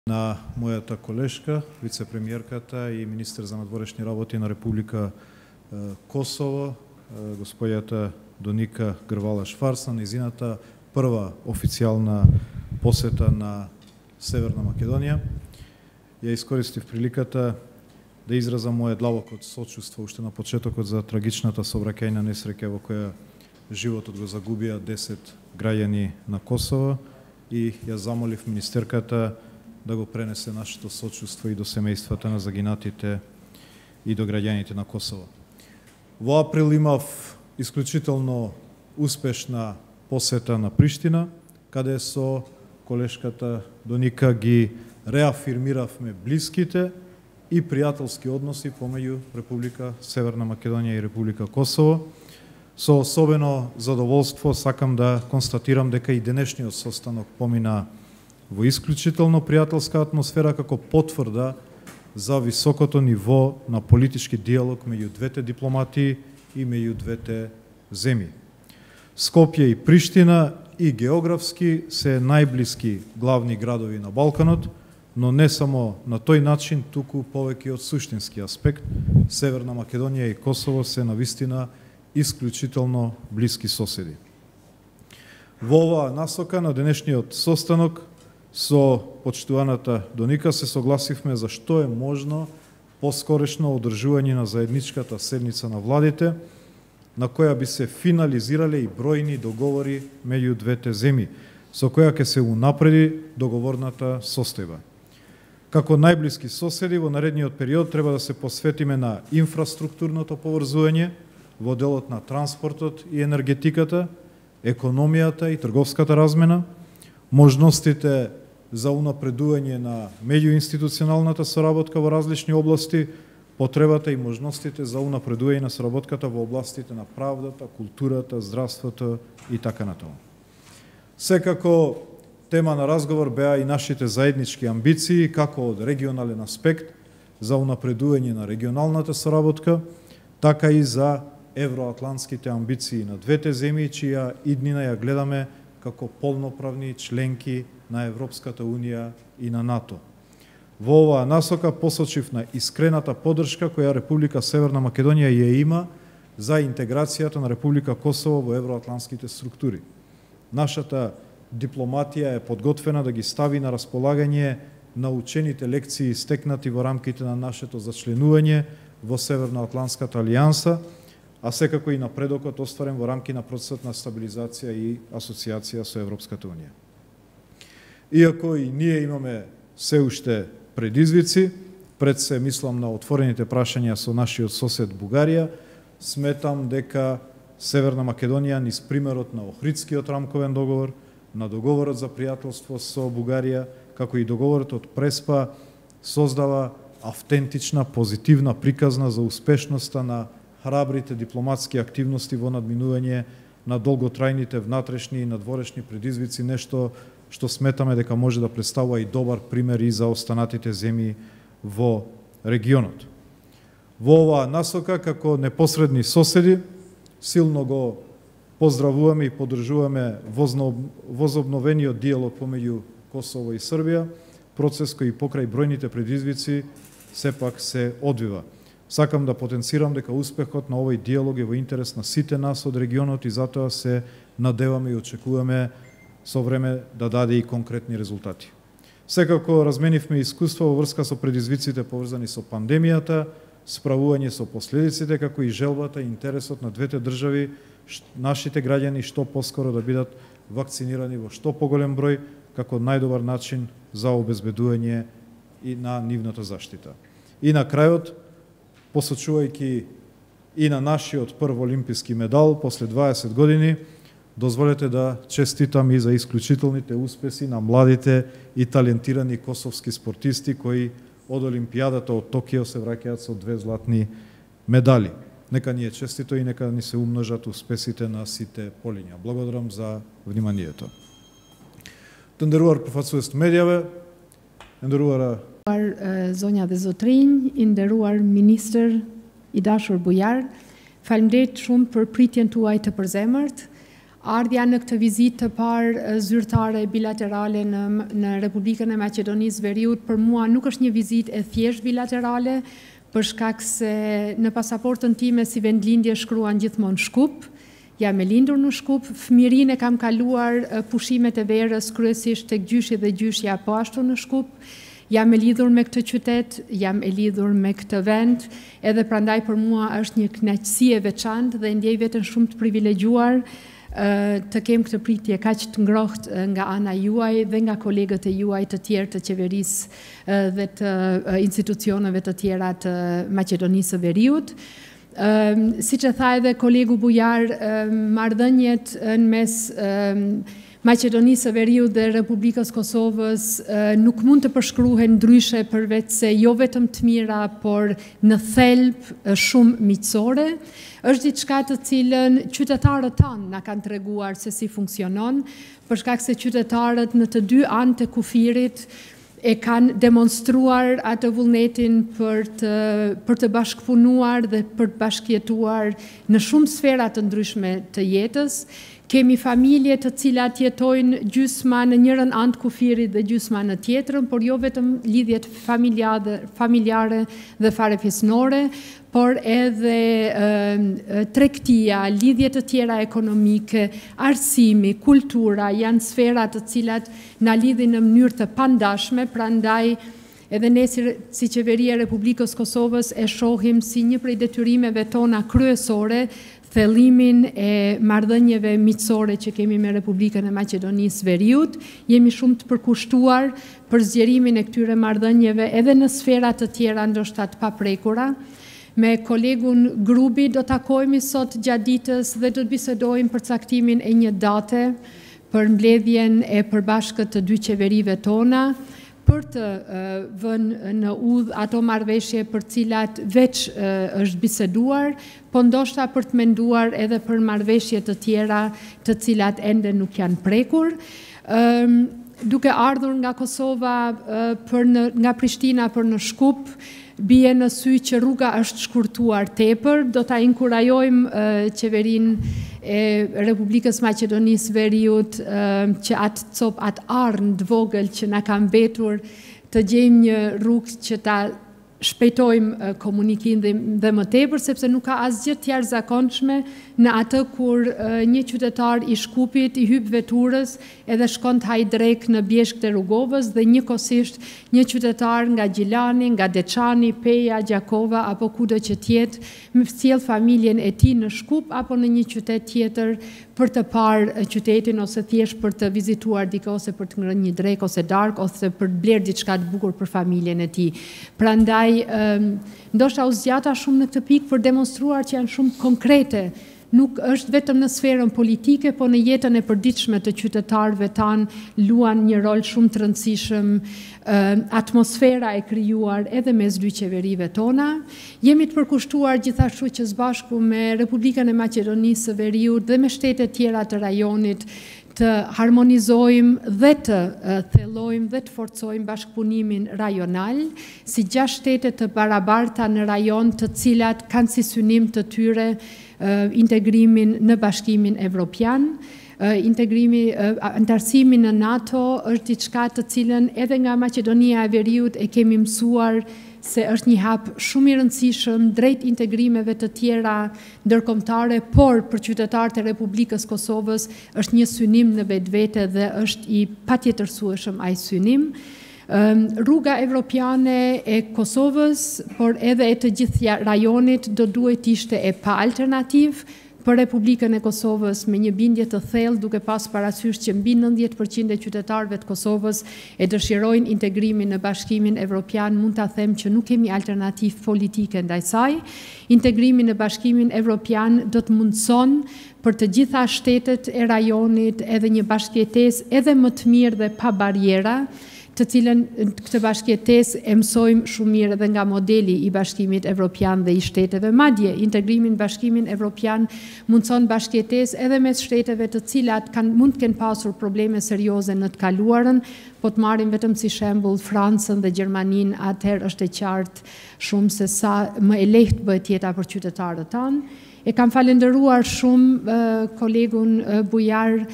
на мојата колешка, вице-премиерката и министер за надворешни работи на Република Косово, господјата Доника Грвала-Шварц, на незината прва официјална посета на Северна Македонија. Ја искористив приликата да изразам моје длабоко сочувство уште на почетокот за трагичната сообраќајна несреќа во која животот го загубија 10 граѓани на Косово и ја замолив министерката да го пренесе нашето сочувство и до семејствата на загинатите и до граѓаните на Косово. Во април имав исклучително успешна посета на Приштина, каде со колешката Доника ги реафирмиравме блиските и пријателски односи помеѓу Република Северна Македонија и Република Косово. Со особено задоволство сакам да констатирам дека и денешниот состанок помина во исклучително пријателска атмосфера како потврда за високото ниво на политички диалог меѓу двете дипломати и меѓу двете земји. Скопје и Приштина и географски се најблиски главни градови на Балканот, но не само на тој начин, туку повеќе од суштински аспект. Северна Македонија и Косово се навистина исклучително блиски соседи. Во оваа насока на денешниот состанок со почитуваната Доника се согласивме за што е можно поскорешно одржување на заедничката седница на владите, на која би се финализирале и бројни договори меѓу двете земји, со која ќе се унапреди договорната состојба. Како најблиски соседи во наредниот период треба да се посветиме на инфраструктурното поврзување во делот на транспортот и енергетиката, економијата и трговската размена, можностите за унапредување на меѓуинституционалната соработка во различни области, потребата и можностите за унапредување на соработката во областите на правдата, културата, здравството и така натаму. Секако тема на разговор беа и нашите заеднички амбиции, како од регионален аспект за унапредување на регионалната соработка, така и за евроатлантските амбиции на двете земји, чија иднина ја гледаме како полноправни членки на Европската Унија и на НАТО. Во оваа насока посочив на искрената поддршка која Република Северна Македонија ја има за интеграцијата на Република Косово во евроатлантските структури. Нашата дипломатија е подготвена да ги стави на располагање научените лекции стекнати во рамките на нашето зачленување во Северноатлантската алијанса, а секако и напредокот остварен во рамки на процесот на стабилизација и асоциација со Европската Унија. Иако и ние имаме се уште предизвици, пред се мислам на отворените прашања со нашиот сосед Бугарија, сметам дека Северна Македонија низ примерот на Охридскиот рамковен договор, на договорот за пријателство со Бугарија, како и договорот од Преспа, создава автентична, позитивна приказна за успешноста на храбрите дипломатски активности во надминување на долготрајните внатрешни и надворешни предизвици, нешто што сметаме дека може да представува и добар пример и за останатите земји во регионот. Во оваа насока, како непосредни соседи, силно го поздравуваме и поддржуваме возобновениот диалог помеѓу Косово и Србија, процес кој покрај бројните предизвици сепак се одвива. Сакам да потенцирам дека успехот на овој диалог е во интерес на сите нас од регионот и затоа се надеваме и очекуваме со време да даде и конкретни резултати. Секако разменивме искуства во врска со предизвиците поврзани со пандемијата, справување со последиците, како и желбата и интересот на двете држави, нашите граѓани што поскоро да бидат вакцинирани во што поголем број, како најдобар начин за обезбедување и на нивната заштита. И на крајот, посочувајќи и на нашиот прв олимписки медал после 20 години, дозволете да честитам и за исклучителните успеси на младите и талентирани косовски спортисти кои од Олимпијадата од Токио се враќаат со 2 златни медали. Нека ни е честито и нека ни се умножат успесите на сите полиња. Благодарам за вниманието. Të përfaqësues të mediave, nderuara zonja dhe zotrinj, i nderuar ministër i dashur Bujar, faleminderit shumë për pritjen tuaj të përzemërt. ardhja në këtë vizitë të parë zyrtare bilaterale në Republikën e Maqedonisë Veriut për mua nuk është një vizitë e thjesht bilaterale, për shkak se në pasaportën time si vendlindje shkruan gjithmonë Shkup. Jam e lindur në Shkup, fëmirinë e kam kaluar pushimet e verës kryesisht tek gjyshi dhe gjyshja po ashtu në Shkup. Jam e lidhur me këtë qytet, jam e lidhur me këtë vend, edhe prandaj për mua është një kënaqësi e veçantë dhe ndjej veten shumë të privilegjuar të kem këtë pritje kaq të ngrohtë nga ana juaj dhe nga kolegët e juaj të tjerë të qeverisë dhe të institucioneve të tjera të Maqedonisë së Veriut. Siç e tha edhe kolegu Bujar, marrëdhëniet në mes Maqedonisë së Veriut dhe Republikës Kosovës nuk mund të përshkruhen ndryshe përveç se jo vetëm të mira, por në thelb shumë miqësore. Është diçka të cilën qytetarët tanë na kanë treguar se si funksionon, për shkak se qytetarët në të dy anë të kufirit e kanë demonstruar atë vullnetin për të bashkëpunuar dhe për të bashkëjetuar në shumë sfera të ndryshme të jetës. Kemi familje të cilat jetojnë gjysma në njërën anë të kufirit dhe gjysma në tjetrën, por jo vetëm lidhjet familjare dhe farefisnore, por edhe tregtia, lidhjet të tjera ekonomike, arsimi, kultura, janë sfera të cilat na lidhin në mënyrë të pandashme, prandaj edhe ne si qeveria e Republikës Kosovës e shohim si një prej detyrimeve tona kryesore thellimin e marrëdhënieve miqësore që kemi me Republikën e Maqedonisë Veriut. Jemi shumë të përkushtuar për zgjerimin e këtyre marrëdhënieve edhe në sfera të tjera ndoshta të paprekura. Me kolegun Grubi do takohemi sot gjatë ditës dhe do të bisedojmë për caktimin e një date për mbledhjen e përbashkët të dy qeverive tona, për të vënë në udhë ato marrëveshje për cilat veç është biseduar, po ndoshta për të menduar edhe për marrëveshje të tjera të cilat ende nuk janë prekur. Duke ardhur nga Kosova nga Prishtina për në Shkup, bie në sy që rruga është shkurtuar tepër. Do ta inkurajojmë qeverinë e Republikës Maqedonisë Veriut që atë arnë të vogël që na ka mbetur të gjejmë një rrugë që ta shpejtojmë komunikimin dhe më tepër, sepse nuk ka asgjë të jashtëzakonshme në atë kur një qytetar i Shkupit i hyp veturës edhe shkon të hajë drek në Bjeshkët e Rugovës dhe njëkohësisht një qytetar nga Gjilani, nga Deçani, Peja, Gjakova apo kudo që tjetë me sjell familjen e tij në Shkup apo në një qytet tjetër për të parë qytetin ose thjesht për të vizituar dikë ose për të ngrënë një drek ose darkë ose për të blerë diçka të bukur për familjen e tij. Prandaj ndoshta u zgjata shumë në këtë pikë për demonstruar që janë shumë konkrete. Nuk është vetëm në sferën politike, po në jetën e përditshme të qytetarëve tanë luan një rol shumë të rëndësishëm atmosfera e krijuar edhe mes dy qeverive tona. Jemi të përkushtuar gjithashtu që së bashku me Republikën e Maqedonisë së Veriut dhe me shtetet tjera të rajonit të harmonizojmë dhe të thellojmë dhe të forcojmë bashkëpunimin rajonal, si 6 shtete të barabarta në rajon të cilat kanë si synim të tyre integrimin në Bashkimin Evropian. Antarësimi në NATO është diçka të cilën edhe nga Maqedonia e Veriut e kemi mësuar se është një hap shumë i rëndësishëm drejt integrimeve të tjera ndërkombëtare, por për qytetarët e Republikës Kosovës është një synim në vetvete dhe është i patjetërsueshëm ai synim. Rruga evropiane e Kosovës, por edhe e të gjithë rajonit do duhet ishte e pa alternativë për Republikën e Kosovës me një bindje të thellë, duke pas parasysh që mbi 90% e qytetarëve të Kosovës e dëshirojnë integrimin në Bashkimin Evropian, mund ta them që nuk kemi alternativë politike ndaj saj. Integrimi në Bashkimin Evropian do të mundson për të gjitha shtetet e rajonit edhe një bashkëjetesë edhe më të mirë dhe pa barjera, të cilën këtë bashkëjetesë e mësojmë shumë mirë edhe nga modeli i Bashkimit Evropian dhe i shteteve. Madje integrimin në Bashkimin Evropian mundson bashkëjetesë edhe mes shteteve të cilat mund të kenë pasur probleme serioze në të kaluarën, po të marrim vetëm si shembull Francën dhe Gjermaninë, atëherë është e qartë shumë se sa më e lehtë bëhet jeta për qytetarët tanë. E kam falenderuar shumë kolegun Bujar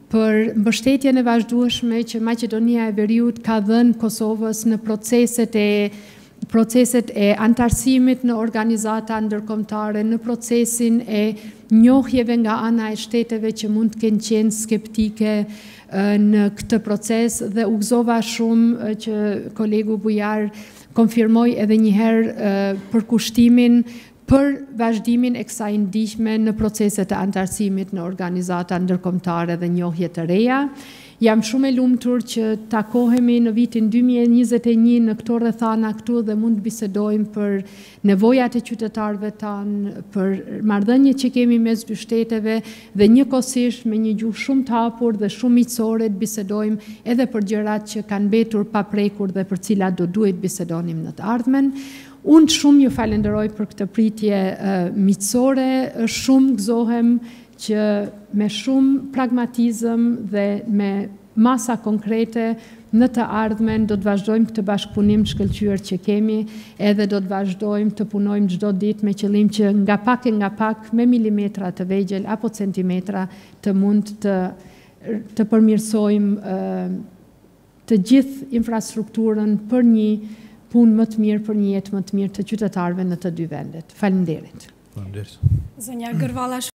për mbështetjen e vazhdueshme që Maqedonia e Veriut ka dhënë Kosovës në proceset e antarësimit në organizata ndërkombëtare, në procesin e njohjeve nga ana e shteteve që mund të kenë qenë skeptike në këtë proces, dhe u gëzova shumë që kolegu Bujar konfirmoi edhe një herë përkushtimin për vazhdimin e kësaj ndihme në proceset e antarësimit në organizata ndërkombëtare dhe njohje të reja. Jam shumë e lumtur që takohemi në vitin 2021 në këto rrethana këtu dhe mund të bisedojmë për nevojat e qytetarëve tanë, për marrëdhëniet që kemi mes dy shteteve dhe njëkohësisht me një gjuhë shumë të hapur dhe shumë miqësore të bisedojmë edhe për gjërat që kanë mbetur pa prekur dhe për cilat do duhet bisedonim në të ardhmen. Unë shumë ju falenderoj për këtë pritje miqësore, shumë gëzohem që me shumë pragmatizëm dhe me masa konkrete në të ardhmen do të vazhdojmë këtë bashkëpunim të shkëlqyer që kemi, edhe do të vazhdojmë të punojmë çdo ditë me qëllim që nga pak e nga pak me milimetra të vegjël apo centimetra të mund të përmirësojmë të gjithë infrastrukturën për një punë më të mirë, për një jetë më të mirë të qytetarëve në të dy vendet. Faleminderit. Faleminderit. Zonja Gërvalla